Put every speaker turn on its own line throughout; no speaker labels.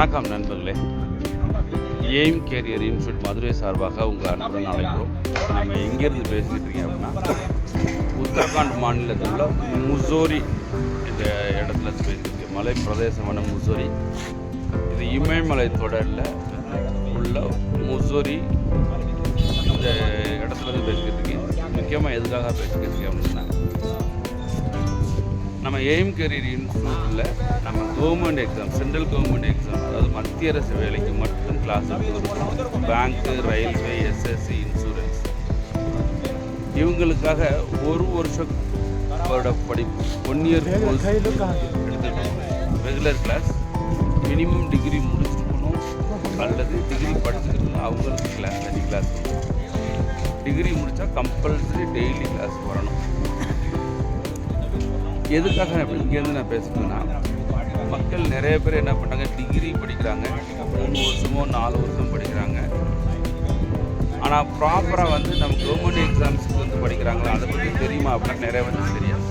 வணக்கம் நண்பர்களே. Aim carrier institute Madurai சார்பாக உங்கள் அன்புடன் அழைக்கிறோம். நம்ம எங்கேருந்து பேசிக்கிட்டு இருக்கீங்க அப்படின்னா, உத்தரகாண்ட் மாநிலத்தில் உள்ள முசோரி இந்த இடத்துல பேசிக்கிட்டு மலை பிரதேசமான முசோரி. இது இமயமலை தொடரில் உள்ள முசோரி இந்த இடத்துல இருந்து பேசிக்கிட்டு இருக்கேன். முக்கியமாக எதுக்காக பேசிக்கிட்டு இருக்கேன் அப்படின்னா, நம்ம எய்ம் கேரியர் இன்ஸ்டியூட்டில் நம்ம government exam, central government exam, அதாவது மத்திய அரசு வேலைக்கு மட்டும் கிளாஸ் எடுத்துக்கிறோம். பேங்க்கு, ரயில்வே, எஸ்எஸ்சி, இன்சூரன்ஸ் இவங்களுக்காக ஒரு வருஷத்தோட படிப்பு 1 இயர் கோர்ஸ் எடுத்துக்கணும். ரெகுலர் கிளாஸ், மினிமம் டிகிரி முடிச்சுக்கணும் அல்லது டிகிரி படிச்சுக்கணும். அவங்களுக்கு கிளாஸ் தனி கிளாஸ். டிகிரி முடித்தா கம்பல்சரி டெய்லி கிளாஸ் வரணும். எதுக்காக இங்கேருந்து நான் பேசுகிறேன்னா, மக்கள் நிறைய பேர் என்ன பண்ணுறாங்க, டிகிரி படிக்கிறாங்க, 3 வருஷமோ 4 வருஷம் படிக்கிறாங்க. ஆனால் ப்ராப்பராக வந்து நம்ம கவர்மெண்ட் எக்ஸாம்ஸுக்கு வந்து படிக்கிறாங்களா, அதை பற்றி தெரியுமா அப்படின்னா நிறைய வந்து தெரியாது.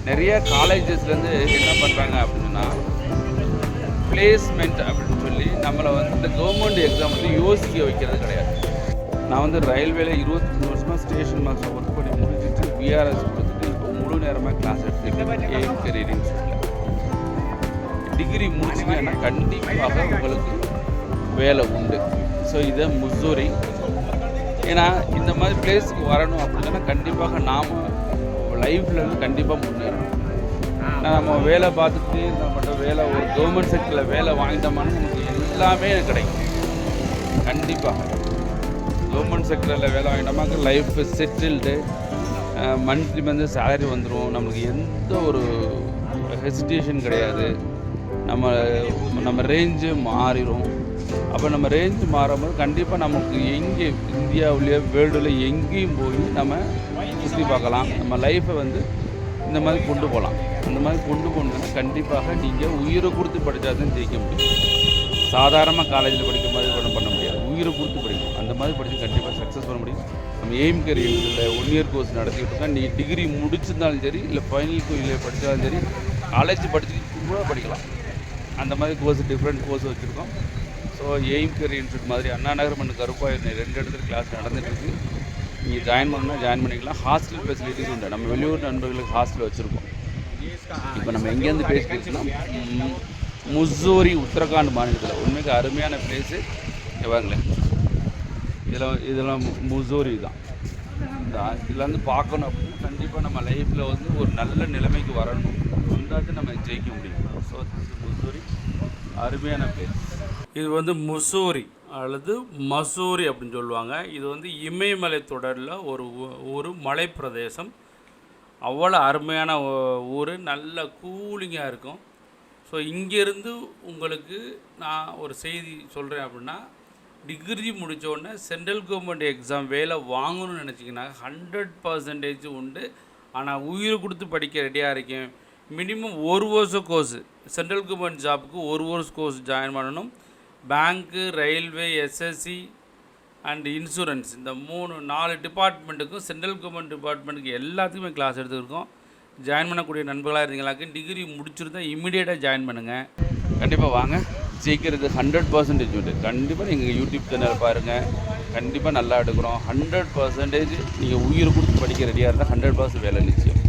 நிறைய காலேஜஸ்லேருந்து என்ன பண்ணுறாங்க அப்படின்னா, பிளேஸ்மெண்ட் அப்படின்னு சொல்லி நம்மளை வந்து இந்த கவர்மெண்ட் எக்ஸாம் வந்து யோசிக்க வைக்கிறது கிடையாது. நான் வந்து ரயில்வேல 25 வருஷமாக ஸ்டேஷன் மாஸ்டர் ஒர்க் பண்ணி முடிச்சுட்டு விஆர்எஸ் கொடுத்துட்டு இப்போ முழு நேரமாக கிளாஸ் எடுத்துருக்கேன் எய்ம் கேரியர் இன்ஸ்டியூட்டில். டிகிரி முடிச்சிங்கன்னா கண்டிப்பாக உங்களுக்கு வேலை உண்டு. ஸோ இதை முசோரி. ஏன்னா இந்த மாதிரி பிளேஸுக்கு வரணும் அப்படின்னா கண்டிப்பாக நாம் லைஃப்பில் கண்டிப்பாக முன்னேறணும். நம்ம வேலை பார்த்துட்டு நம்மகிட்ட வேலை ஒரு கவர்மெண்ட் செக்டரில் வேலை வாங்கிட்டோம்னா நமக்கு எல்லாமே கிடைக்கும். கண்டிப்பாக கவர்மெண்ட் செக்டரில் வேலை வாங்கிட்டோமா லைஃப் செட்டில்டு, மந்த்லி வந்து சேலரி வந்துடும். நம்மளுக்கு எந்த ஒரு ஹெசிடேஷன் கிடையாது. நம்ம ரேஞ்சு மாறிடும். அப்போ நம்ம ரேஞ்சு மாறும்போது கண்டிப்பாக நமக்கு எங்கே இந்தியாவிலேயே வேர்ல்டில் எங்கேயும் போய் நம்ம சுற்றி பார்க்கலாம். நம்ம லைஃப்பை வந்து இந்த மாதிரி கொண்டு போகலாம். அந்த மாதிரி கொண்டு போனோம்னா கண்டிப்பாக நீங்கள் உயிரை கொடுத்து படித்தா தான் ஜெயிக்க முடியும். சாதாரணமாக காலேஜில் படிக்கிற மாதிரி பண்ண முடியாது. உயிரை கொடுத்து படிக்கணும். அந்த மாதிரி படித்து கண்டிப்பாக சக்ஸஸ் பண்ண முடியும். நம்ம எய்ம் கேரியரில் 1 இயர் கோர்ஸ் நடத்திக்கிட்டு இருக்கோம். நீ டிகிரி முடிச்சிருந்தாலும் சரி, இல்லை ஃபைனல் இல்லை படித்தாலும் சரி, காலேஜ் படிச்சுட்டு கூட படிக்கலாம். அந்த மாதிரி கோர்ஸ், டிஃப்ரெண்ட் கோர்ஸ் வச்சுருக்கோம். ஸோ எய்ம் கேரியர் இன்ஸ்டியூட் மாதிரி அண்ணா நகர் மற்றும் கருப்பாயூர் 2 இடத்துல கிளாஸ் நடந்துகிட்ருக்கு. நீங்கள் ஜாயின் பண்ணால் ஜாயின் பண்ணிக்கலாம். ஹாஸ்டல் ஃபெசிலிட்டிஸ் உண்டு. நம்ம வெளியூர் நண்பர்களுக்கு ஹாஸ்டல் வச்சுருக்கோம். இப்போ நம்ம எங்கேருந்து பேசிக்கிட்டோம்னா, முசோரி உத்தரகாண்ட் மாநிலத்தில் உண்மைக்கு அருமையான பிளேஸு. வாங்களேன், இதெல்லாம் முசோரி தான். இதில் வந்து பார்க்கணும் அப்படின்னா கண்டிப்பாக நம்ம லைஃப்பில் வந்து ஒரு நல்ல நிலைமைக்கு வரணும். வந்தாச்சும் நம்ம ஜெயிக்க முடியும். ஸோ முசோரி அருமையான பிளேஸ். இது வந்து முசோரி அல்லது மசூரி அப்படின்னு சொல்லுவாங்க. இது வந்து இமயமலை தொடரில் ஒரு மலை பிரதேசம். அவ்வளோ அருமையான ஊர், நல்ல கூலிங்காக இருக்கும். ஸோ இங்கேருந்து உங்களுக்கு நான் ஒரு செய்தி சொல்கிறேன் அப்படின்னா, டிகிரி முடித்தோடனே சென்ட்ரல் கவர்மெண்ட் எக்ஸாம் வேலை வாங்கணும்னு நினச்சிங்கன்னா 100% உண்டு. ஆனால் உயிரை கொடுத்து படிக்க ரெடியாக இருக்கேன். மினிமம் 1 வருஷம் கோர்ஸு, சென்ட்ரல் கவர்மெண்ட் ஜாப்புக்கு 1 வருஷம் கோர்ஸ் ஜாயின் பண்ணணும். பேங்க்கு, ரயில்வே, எஸ்எஸ்சி அண்ட் இன்சூரன்ஸ் இந்த 4 டிபார்ட்மெண்ட்டுக்கும், சென்ட்ரல் கவர்மெண்ட் டிபார்ட்மெண்ட்டுக்கு எல்லாத்துக்குமே கிளாஸ் எடுத்துருக்கோம். ஜாயின் பண்ணக்கூடிய நண்பர்களாக இருந்தீங்களாக்கு டிகிரி முடிச்சிருந்தால் இம்மிடியேட்டாக ஜாயின் பண்ணுங்கள். கண்டிப்பாக வாங்க, சீக்கிரத்து 100% உண்டு. கண்டிப்பாக நீங்கள் யூடியூப் சேனல் பாருங்கள். கண்டிப்பாக நல்லா எடுக்கிறோம். 100% நீங்கள் உயிர் கொடுத்து படிக்க ரெடியாக இருந்தால் 100% வேலை நிச்சயம்.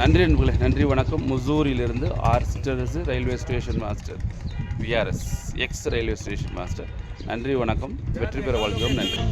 நன்றி நண்பர்களே, நன்றி வணக்கம். முசோரியிலிருந்து ஆர்ஸ்டர்ஸ் railway station master, VRS ex railway station master. நன்றி வணக்கம். வெற்றி பெற வாழ்கிறோம். நன்றி.